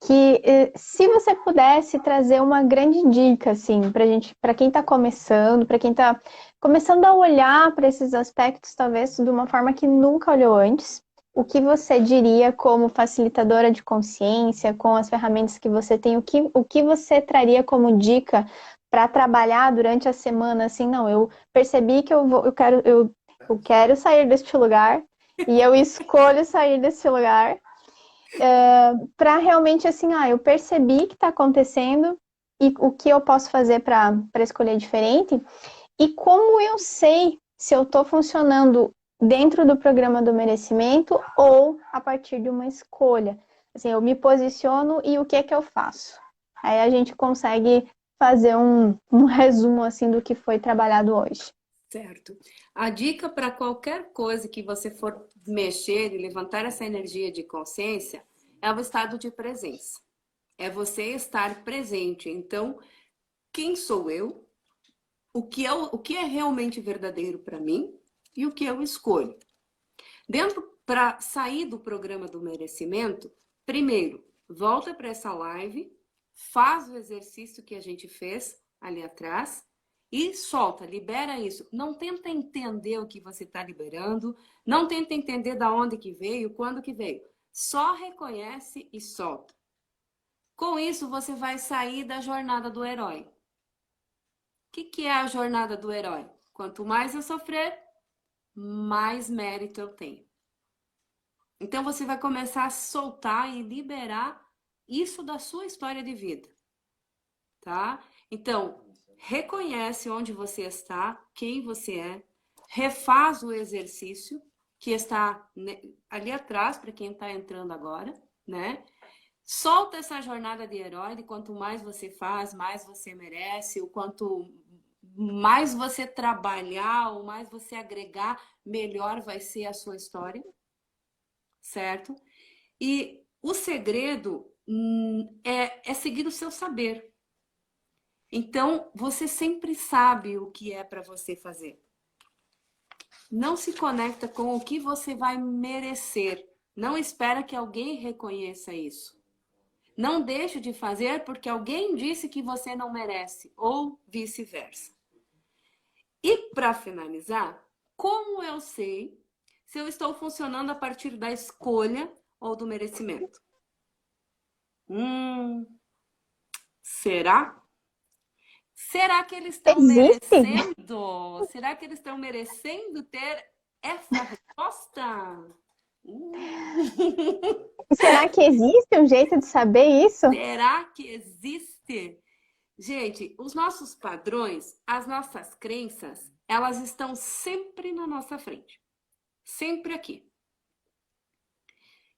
Que se você pudesse trazer uma grande dica assim para gente, para quem está começando, para quem está começando a olhar para esses aspectos talvez de uma forma que nunca olhou antes, o que você diria como facilitadora de consciência, com as ferramentas que você tem, o que você traria como dica para trabalhar durante a semana? Assim, não, eu percebi que eu quero sair deste lugar e eu escolho sair desse lugar para realmente assim, eu percebi que está acontecendo e o que eu posso fazer para escolher diferente e como eu sei se eu estou funcionando dentro do programa do merecimento ou a partir de uma escolha. Assim, eu me posiciono e o que é que eu faço? Aí a gente consegue fazer um resumo assim do que foi trabalhado hoje. Certo. A dica para qualquer coisa que você for mexer e levantar essa energia de consciência é o estado de presença. É você estar presente. Então, quem sou eu? O que é realmente verdadeiro para mim e o que eu escolho. Para sair do programa do merecimento, primeiro, volta para essa live, faz o exercício que a gente fez ali atrás e solta, libera isso. Não tenta entender o que você está liberando, não tenta entender da onde que veio, quando que veio. Só reconhece e solta. Com isso, você vai sair da jornada do herói. O que é a jornada do herói? Quanto mais eu sofrer, mais mérito eu tenho. Então, você vai começar a soltar e liberar isso da sua história de vida, tá? Então, reconhece onde você está, quem você é, refaz o exercício que está ali atrás para quem está entrando agora, né? Solta essa jornada de herói, de quanto mais você faz, mais você merece, o quanto mais você trabalhar, ou mais você agregar, melhor vai ser a sua história, certo? E o segredo é seguir o seu saber. Então, você sempre sabe o que é para você fazer. Não se conecta com o que você vai merecer. Não espera que alguém reconheça isso. Não deixe de fazer porque alguém disse que você não merece, ou vice-versa. E para finalizar, como eu sei se eu estou funcionando a partir da escolha ou do merecimento? Será? Será que eles estão Existe? merecendo? Será que eles estão merecendo ter essa resposta? Será que existe um jeito de saber isso? Será que existe? Gente, os nossos padrões, as nossas crenças, elas estão sempre na nossa frente. Sempre aqui.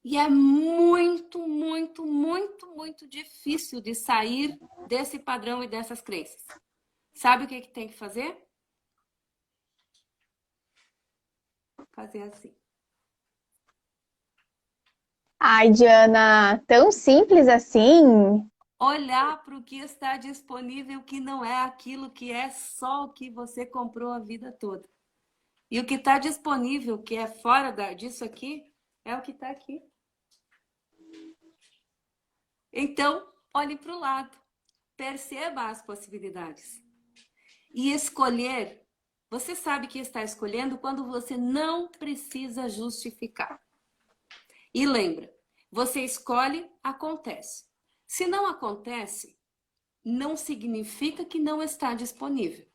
E é muito, muito, muito, muito difícil de sair desse padrão e dessas crenças. Sabe o que tem que fazer? Fazer assim. Ai, Diana, tão simples assim? Olhar para o que está disponível, que não é aquilo que é só o que você comprou a vida toda. E o que está disponível, que é fora disso aqui, é o que está aqui. Então, olhe para o lado, perceba as possibilidades. E escolher, você sabe que está escolhendo quando você não precisa justificar. E lembra, você escolhe, acontece. Se não acontece, não significa que não está disponível.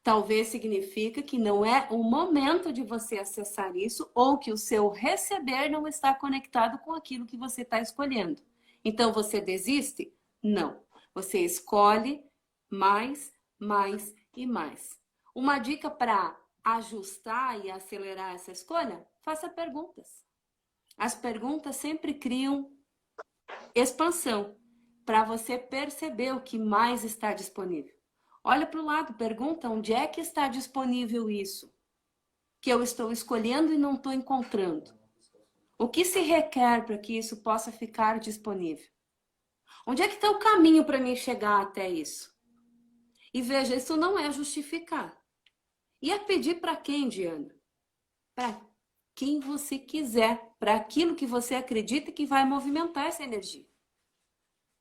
Talvez significa que não é o momento de você acessar isso ou que o seu receber não está conectado com aquilo que você está escolhendo. Então você desiste? Não. Você escolhe mais, mais e mais. Uma dica para ajustar e acelerar essa escolha? Faça perguntas. As perguntas sempre criam expansão para você perceber o que mais está disponível. Olha para o lado, pergunta onde é que está disponível isso que eu estou escolhendo e não estou encontrando. O que se requer para que isso possa ficar disponível? Onde é que está o caminho para mim chegar até isso? E veja, isso não é justificar. E é pedir para quem, Diana? Para quem você quiser, para aquilo que você acredita que vai movimentar essa energia.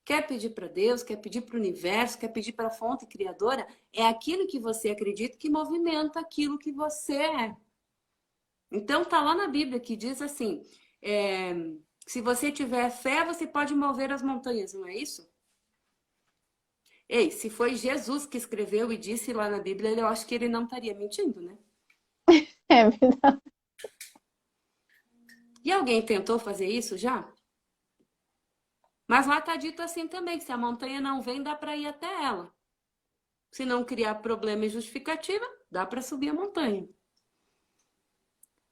Quer pedir para Deus, quer pedir para o universo, quer pedir para a fonte criadora, é aquilo que você acredita que movimenta aquilo que você é. Então tá lá na Bíblia que diz assim, se você tiver fé, você pode mover as montanhas, não é isso? Ei, se foi Jesus que escreveu e disse lá na Bíblia, eu acho que ele não estaria mentindo, né? É verdade. E alguém tentou fazer isso já? Mas lá está dito assim também, que se a montanha não vem, dá para ir até ela. Se não criar problema e justificativa, dá para subir a montanha.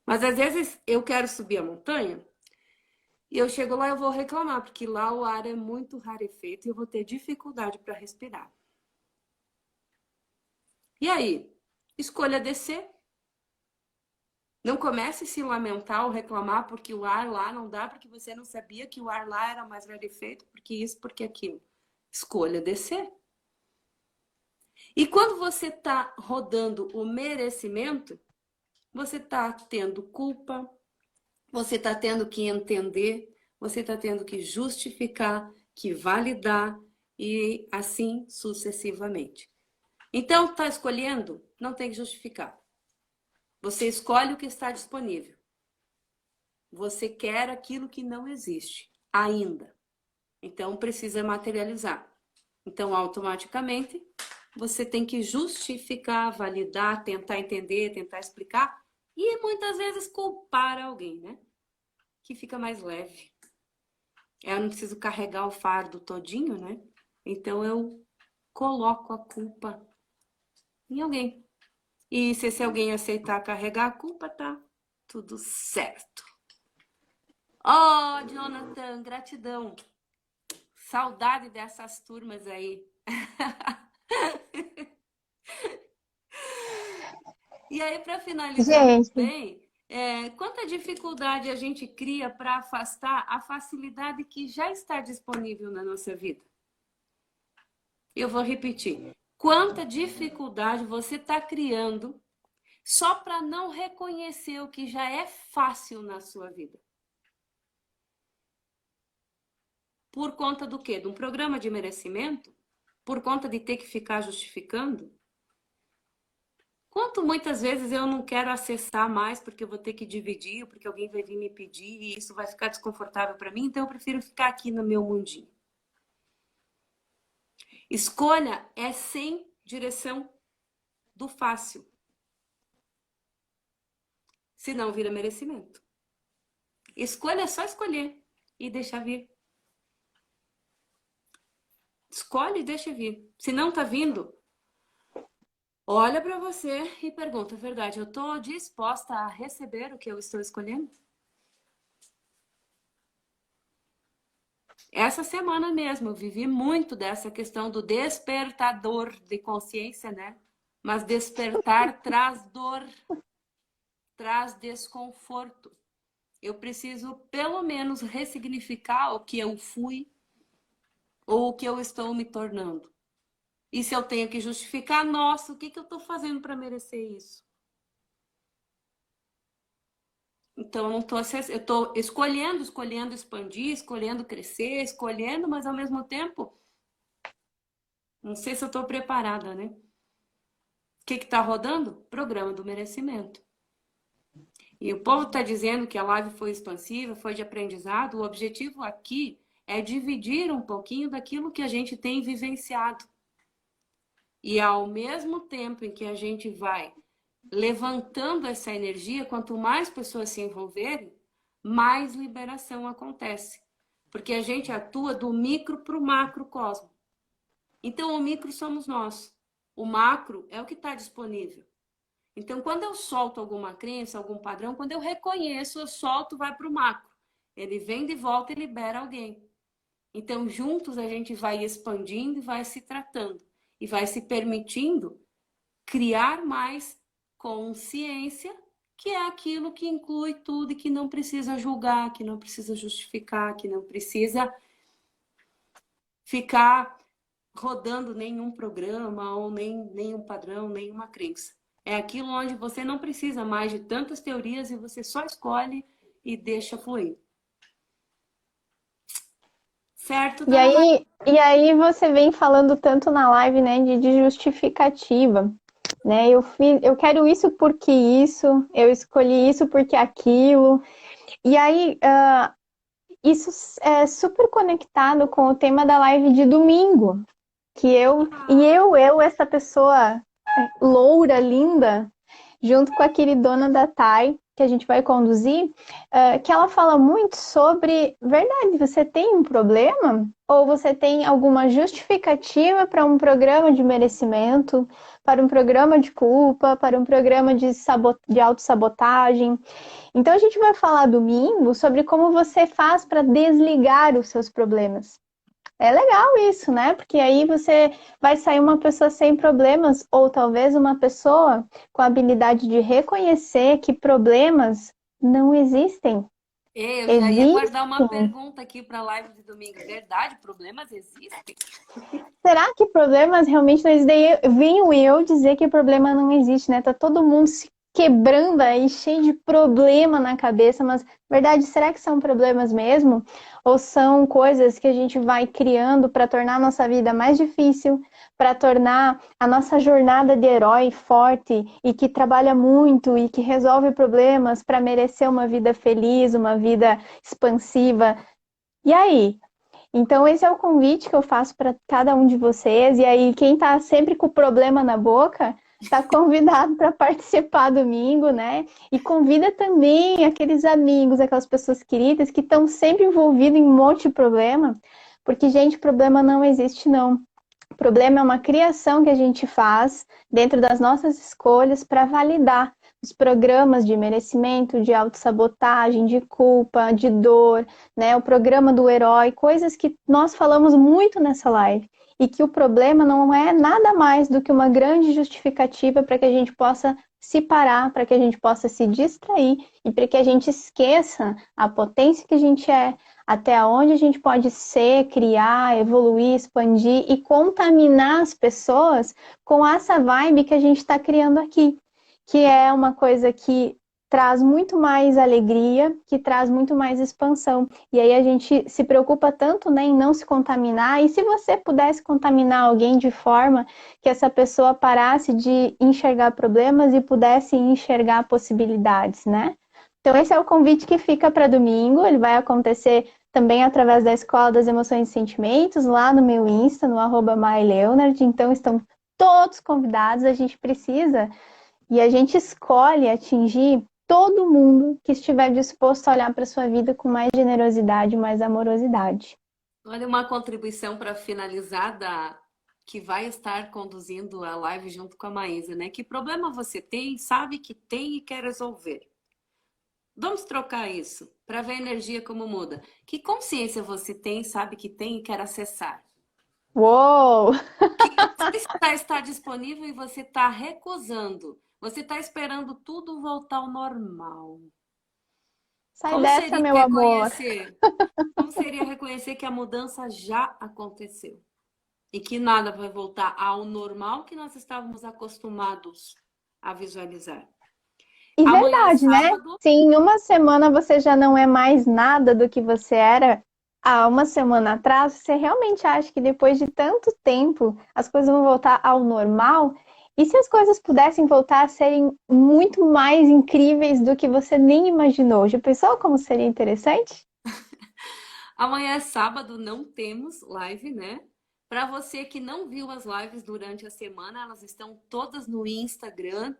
Mas às vezes eu quero subir a montanha e eu chego lá e eu vou reclamar, porque lá o ar é muito rarefeito e eu vou ter dificuldade para respirar. E aí? Escolha descer. Não comece a se lamentar ou reclamar porque o ar lá não dá, porque você não sabia que o ar lá era mais rarefeito, porque isso, porque aquilo. Escolha descer. E quando você está rodando o merecimento, você está tendo culpa, você está tendo que entender, você está tendo que justificar, que validar e assim sucessivamente. Então, está escolhendo? Não tem que justificar. Você escolhe o que está disponível. Você quer aquilo que não existe ainda. Então, precisa materializar. Então, automaticamente, você tem que justificar, validar, tentar entender, tentar explicar e muitas vezes culpar alguém, né? Que fica mais leve. Eu não preciso carregar o fardo todinho, né? Então, eu coloco a culpa em alguém. E se esse alguém aceitar carregar a culpa, tá tudo certo. Oh, Jonathan, gratidão. Saudade dessas turmas aí. E aí, para finalizar Gente, também, quanta dificuldade a gente cria para afastar a facilidade que já está disponível na nossa vida? Eu vou repetir. Quanta dificuldade você está criando só para não reconhecer o que já é fácil na sua vida? Por conta do quê? De um programa de merecimento? Por conta de ter que ficar justificando? Quanto muitas vezes eu não quero acessar mais porque eu vou ter que dividir, porque alguém vai vir me pedir e isso vai ficar desconfortável para mim, então eu prefiro ficar aqui no meu mundinho. Escolha é sem direção do fácil. Senão vira merecimento. Escolha é só escolher e deixar vir. Escolhe e deixa vir. Se não tá vindo, olha para você e pergunta, verdade, eu estou disposta a receber o que eu estou escolhendo? Essa semana mesmo eu vivi muito dessa questão do despertador de consciência, né? Mas despertar traz dor, traz desconforto. Eu preciso pelo menos ressignificar o que eu fui ou o que eu estou me tornando. E se eu tenho que justificar, nossa, o que eu estou fazendo para merecer isso? Então, eu estou escolhendo expandir, escolhendo crescer, escolhendo, mas ao mesmo tempo, não sei se eu estou preparada, né? O que está rodando? Programa do merecimento. E o povo está dizendo que a live foi expansiva, foi de aprendizado. O objetivo aqui é dividir um pouquinho daquilo que a gente tem vivenciado. E ao mesmo tempo em que a gente vai levantando essa energia, quanto mais pessoas se envolverem, mais liberação acontece. Porque a gente atua do micro para o macrocosmo. Então, o micro somos nós. O macro é o que está disponível. Então, quando eu solto alguma crença, algum padrão, quando eu reconheço, eu solto, vai para o macro. Ele vem de volta e libera alguém. Então, juntos a gente vai expandindo e vai se tratando. E vai se permitindo criar mais consciência, que é aquilo que inclui tudo e que não precisa julgar, que não precisa justificar, que não precisa ficar rodando nenhum programa ou nenhum padrão, nenhuma crença. É aquilo onde você não precisa mais de tantas teorias e você só escolhe e deixa fluir. Certo? e aí você vem falando tanto na live, né, de justificativa, né? Eu quero isso porque isso, eu escolhi isso porque aquilo. E aí, isso é super conectado com o tema da live de domingo, que essa pessoa loura, linda, junto com a queridona da Thay, que a gente vai conduzir, que ela fala muito sobre, verdade, você tem um problema? Ou você tem alguma justificativa para um programa de merecimento, para um programa de culpa, para um programa de autossabotagem? Então a gente vai falar domingo sobre como você faz para desligar os seus problemas. É legal isso, né? Porque aí você vai sair uma pessoa sem problemas, ou talvez uma pessoa com a habilidade de reconhecer que problemas não existem. Eu já ia guardar uma Existem. pergunta aqui para a live de domingo. Verdade? Problemas existem? Será que problemas realmente não existem? Venho eu dizer que problema não existe, né? Tá todo mundo se quebrando aí, cheio de problema na cabeça, mas, verdade, será que são problemas mesmo? Ou são coisas que a gente vai criando para tornar a nossa vida mais difícil, para tornar a nossa jornada de herói forte e que trabalha muito e que resolve problemas para merecer uma vida feliz, uma vida expansiva? E aí? Então, esse é o convite que eu faço para cada um de vocês. E aí, quem está sempre com o problema na boca, está convidado para participar domingo, né? E convida também aqueles amigos, aquelas pessoas queridas que estão sempre envolvidos em um monte de problema. Porque, gente, problema não existe, não. O problema é uma criação que a gente faz dentro das nossas escolhas para validar os programas de merecimento, de autossabotagem, de culpa, de dor, né? O programa do herói, coisas que nós falamos muito nessa live. E que o problema não é nada mais do que uma grande justificativa para que a gente possa se parar, para que a gente possa se distrair e para que a gente esqueça a potência que a gente é, até onde a gente pode ser, criar, evoluir, expandir e contaminar as pessoas com essa vibe que a gente está criando aqui, que é uma coisa que traz muito mais alegria, que traz muito mais expansão. E aí a gente se preocupa tanto, né, em não se contaminar. E se você pudesse contaminar alguém de forma que essa pessoa parasse de enxergar problemas e pudesse enxergar possibilidades, né? Então esse é o convite que fica para domingo. Ele vai acontecer também através da Escola das Emoções e Sentimentos, lá no meu Insta, no @maileonard. Então estão todos convidados. A gente precisa e a gente escolhe atingir todo mundo que estiver disposto a olhar para sua vida com mais generosidade, mais amorosidade. Olha, uma contribuição para finalizar que vai estar conduzindo a live junto com a Maísa, né? Que problema você tem, sabe que tem e quer resolver? Vamos trocar isso para ver a energia como muda. Que consciência você tem, sabe que tem e quer acessar? Uou! Que está disponível e você está recusando. Você está esperando tudo voltar ao normal. Sai Como dessa, seria meu amor. reconhecer? Como seria reconhecer que a mudança já aconteceu? E que nada vai voltar ao normal que nós estávamos acostumados a visualizar. E Amanhã é verdade, né? sábado. Se em uma semana você já não é mais nada do que você era há uma semana atrás, você realmente acha que depois de tanto tempo as coisas vão voltar ao normal? E se as coisas pudessem voltar a serem muito mais incríveis do que você nem imaginou? Já pensou como seria interessante? Amanhã é sábado, não temos live, né? Para você que não viu as lives durante a semana, elas estão todas no Instagram,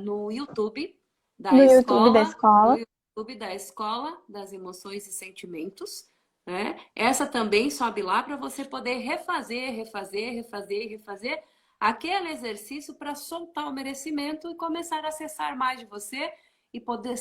no YouTube da No YouTube da escola, no escola. YouTube da Escola das Emoções e Sentimentos, né? Essa também sobe lá para você poder refazer aquele exercício para soltar o merecimento e começar a acessar mais de você e poder